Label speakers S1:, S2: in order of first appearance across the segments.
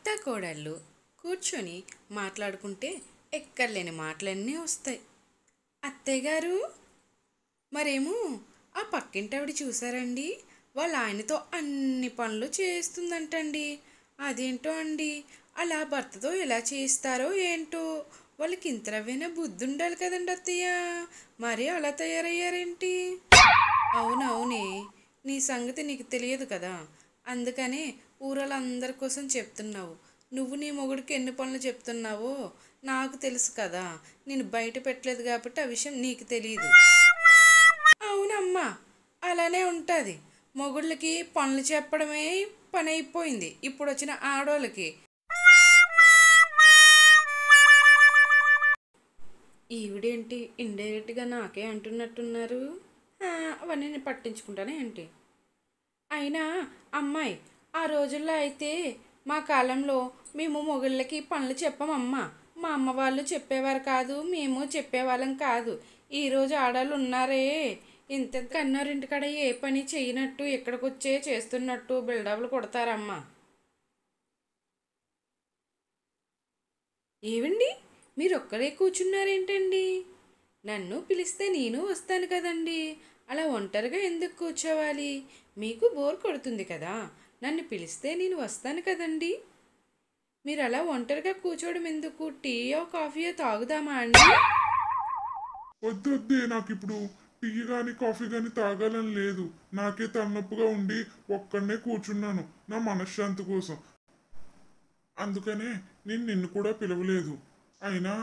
S1: అత్తాకోడళ్ళు కూర్చొని మాట్లాడుకుంటే ఎక్కర్లేని మాటలన్నీ వస్తాయి. అత్తయ్య గారు, మరేమో ఆ పక్కింటి ఆవిడ చూసారండి, వాళ్ళ ఆయనతో అన్ని పనులు చేస్తుందంటండి. అదేంటో అండి, అలా భర్తతో ఎలా చేయిస్తారో ఏంటో. వాళ్ళకి ఇంతరవైనా బుద్ధి ఉండాలి కదండి అత్తయ్య, మరీ అలా తయారయ్యారేంటి? అవునవునే, నీ సంగతి నీకు తెలియదు కదా, అందుకనే ఊరలందరి కోసం చెప్తున్నావు. నువ్వు నీ మొగుడికి ఎన్ని పనులు చెప్తున్నావో నాకు తెలుసు కదా. నేను బయట పెట్టలేదు కాబట్టి ఆ విషయం నీకు తెలియదు. అవునమ్మా, అలానే ఉంటుంది. మొగుళ్ళకి పనులు చెప్పడమే పని అయిపోయింది ఇప్పుడు వచ్చిన ఆడోళ్ళకి. ఈవిడేంటి ఇండైరెక్ట్గా నాకే అంటున్నట్టున్నారు? అవన్నీ నేను పట్టించుకుంటానే ఏంటి? అయినా అమ్మాయి, ఆ రోజుల్లో అయితే మా కాలంలో మేము మొగుళ్ళకి పనులు చెప్పమమ్మా. మా అమ్మ వాళ్ళు చెప్పేవారు కాదు, మేము చెప్పేవాళ్ళం కాదు. ఈరోజు ఆడవాళ్ళు ఉన్నారే, ఇంత కన్నారింటికాడ ఏ పని చేయనట్టు ఇక్కడికి వచ్చే చేస్తున్నట్టు బిల్డప్లు కొడతారమ్మా. ఏవండి, మీరు ఒక్కరే కూర్చున్నారేంటండి? నన్ను పిలిస్తే నేను వస్తాను కదండి. అలా ఒంటరిగా ఎందుకు కూర్చోవాలి? మీకు బోర్ కొడుతుంది కదా, నన్ను పిలిస్తే నేను వస్తాను కదండి. మీరు అలా ఒంటరిగా కూర్చోవడం ఎందుకు? టీయో కాఫీయో తాగుదామా అండి?
S2: వద్దు వద్దే, నాకు ఇప్పుడు టీ కానీ కాఫీ కానీ తాగాలని లేదు. నాకే తలనొప్పిగా ఉండి ఒక్కడనే కూర్చున్నాను నా మనశ్శాంతి కోసం. అందుకనే నేను నిన్ను కూడా పిలవలేదు. అయినా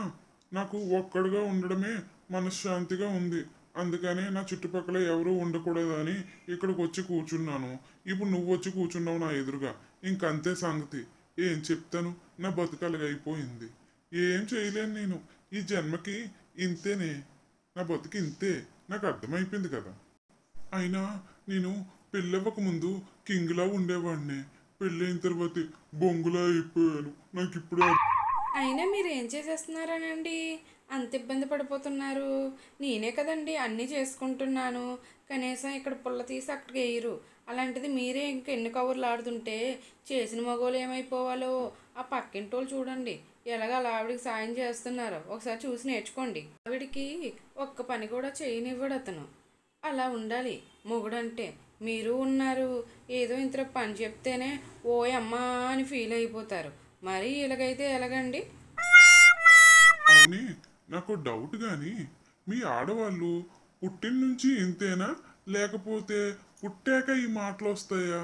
S2: నాకు ఒక్కడుగా ఉండడమే మనశ్శాంతిగా ఉంది. అందుకనే నా చుట్టుపక్కల ఎవరూ ఉండకూడదని ఇక్కడికి వచ్చి కూర్చున్నాను. ఇప్పుడు నువ్వు వచ్చి కూర్చున్నావు నా ఎదురుగా, ఇంకంతే సంగతి. ఏం చెప్తాను, నా బతుకలుగైపోయింది. ఏం చేయలేను నేను ఈ జన్మకి. ఇంతేనే, నా బతుకు ఇంతే, నాకు అర్థమైపోయింది కదా. అయినా నేను పెళ్ళవ్వక ముందు కింగ్లా ఉండేవాడిని. పెళ్ళైన తర్వాత బొంగులా అయిపోయాను. నాకు ఇప్పుడు
S1: అయినా మీరు ఏం చేసేస్తున్నారనండి అంత ఇబ్బంది పడిపోతున్నారు? నేనే కదండి అన్నీ చేసుకుంటున్నాను. కనీసం ఇక్కడ పుల్ల తీసి అక్కడికి వేయరు. అలాంటిది మీరే ఎన్ని కవర్లు ఆడుతుంటే చేసిన మగోళ్ళు ఏమైపోవాలో. ఆ పక్కింటోళ్ళు చూడండి ఎలాగ అలా ఆవిడికి సాయం చేస్తున్నారో ఒకసారి చూసి నేర్చుకోండి. ఆవిడికి ఒక్క పని కూడా చేయనివ్వడు అతను. అలా ఉండాలి మొగుడంటే. మీరు ఉన్నారు, ఏదో ఇంత పని చెప్తేనే ఓయ్ అమ్మా అని ఫీల్ అయిపోతారు. మరి ఇలాగైతే ఎలాగండి?
S2: అవునే, నాకు డౌట్ గాని, మీ ఆడవాళ్ళు పుట్టిన నుంచి ఇంతేనా, లేకపోతే పుట్టాక ఈ మాటలు వస్తాయా?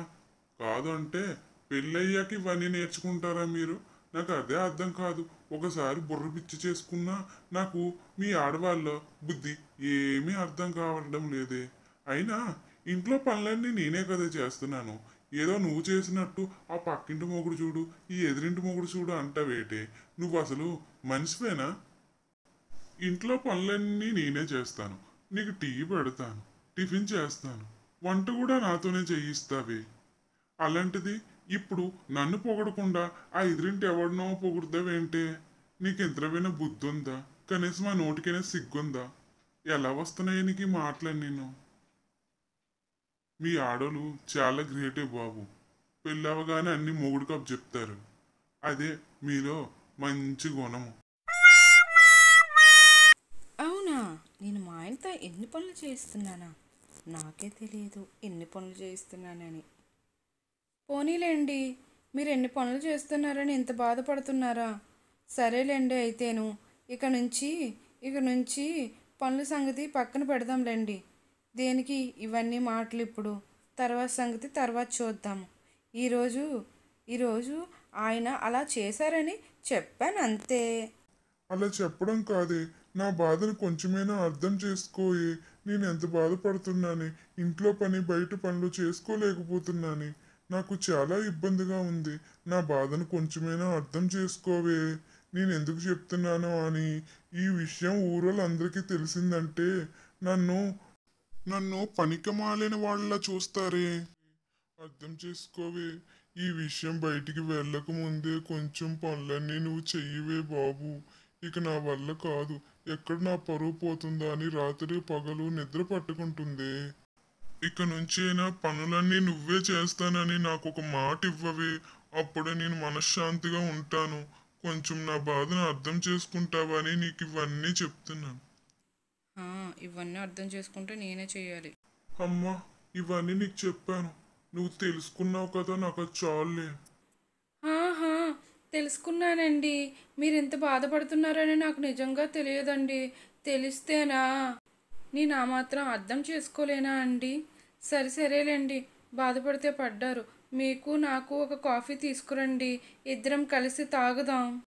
S2: కాదు అంటే పెళ్ళయ్యాక ఇవన్నీ నేర్చుకుంటారా మీరు? నాకు అదే అర్థం కాదు. ఒకసారి బుర్ర పిచ్చి చేసుకున్నా నాకు మీ ఆడవాళ్ళ బుద్ధి ఏమీ అర్థం కావడం లేదే. అయినా ఇంట్లో పనులన్నీ నేనే కదా చేస్తున్నాను. ఏదో నువ్వు చేసినట్టు ఆ పక్కింటి మొగుడు చూడు, ఈ ఎదురింటి మొగుడు చూడు అంటావేటే? నువ్వు అసలు మనిషివేనా? ఇంట్లో పనులన్నీ నేనే చేస్తాను. నీకు టీ పెడతాను, టిఫిన్ చేస్తాను, వంట కూడా నాతోనే చేయిస్తావే. అలాంటిది ఇప్పుడు నన్ను పొగడకుండా ఆ ఎదురింటి ఎవడినో పొగుడుతావేంటే? నీకు ఇంతమైనా బుద్ధి ఉందా? కనీసం ఆ నోటికైనా సిగ్గుందా? ఎలా వస్తున్నాయి నీకు ఈ మాటలు? నేను మీ ఆడోళ్ళు చాలా గ్రేటే బాబు. పెళ్ళవగానే అన్ని మొగుడు కప్పు చెప్తారు. అదే మీలో మంచి గుణము.
S1: అవునా, నేను మా ఆయనతో ఎన్ని పనులు చేస్తున్నానా? నాకే తెలియదు ఎన్ని పనులు చేయిస్తున్నానని. పోనీలేండి, మీరు ఎన్ని పనులు చేస్తున్నారని ఇంత బాధపడుతున్నారా? సరేలేండి అయితేను. ఇక నుంచి ఇక నుంచి పనుల సంగతి పక్కన పెడదాంలేండి. దేనికి ఇవన్నీ మాటలు ఇప్పుడు? తర్వాత సంగతి తర్వాత చూద్దాము. ఈరోజు ఈరోజు ఆయన అలా చేశారని చెప్పాను అంతే.
S2: అలా చెప్పడం కాదే, నా బాధను కొంచెమైనా అర్థం చేసుకోయే. నేను ఎంత బాధపడుతున్నాని, ఇంట్లో పని బయట పనులు చేసుకోలేకపోతున్నాని. నాకు చాలా ఇబ్బందిగా ఉంది. నా బాధను కొంచెమైనా అర్థం చేసుకోవే. నేను ఎందుకు చెప్తున్నానో అని. ఈ విషయం ఊరోళ్ళందరికీ తెలిసిందంటే నన్ను నన్ను పనికిమాలిన వాళ్ళ చూస్తారే. అర్థం చేసుకోవే. ఈ విషయం బయటికి వెళ్ళక ముందే కొంచెం పనులన్నీ నువ్వు చెయ్యవే బాబు. ఇక నా వల్ల కాదు. ఎక్కడ నా పరువు పోతుందా అని రాత్రి పగలు నిద్ర పట్టుకుంటుందే. ఇక నుంచైనా పనులన్నీ నువ్వే చేస్తానని నాకు ఒక మాట ఇవ్వవే. అప్పుడే నేను మనశ్శాంతిగా ఉంటాను. కొంచెం నా బాధను అర్థం చేసుకుంటావని నీకు ఇవన్నీ చెప్తున్నాను.
S1: ఆ, ఇవన్నీ అర్థం చేసుకుంటే నేనే చేయాలి.
S2: అమ్మా, ఇవన్నీ నీకు చెప్పాను. నువ్వు తెలుసుకున్నావు కదా, నాకు అది చాలులే.
S1: ఆహా, తెలుసుకున్నానండి. మీరు ఎంత బాధపడుతున్నారని నాకు నిజంగా తెలియదండి. తెలిస్తేనా నేను ఆ మాత్రం అర్థం చేసుకోలేనా అండి? సరేలేండి, బాధపడితే పడ్డారు. మీకు నాకు ఒక కాఫీ తీసుకురండి, ఇద్దరం కలిసి తాగుదాం.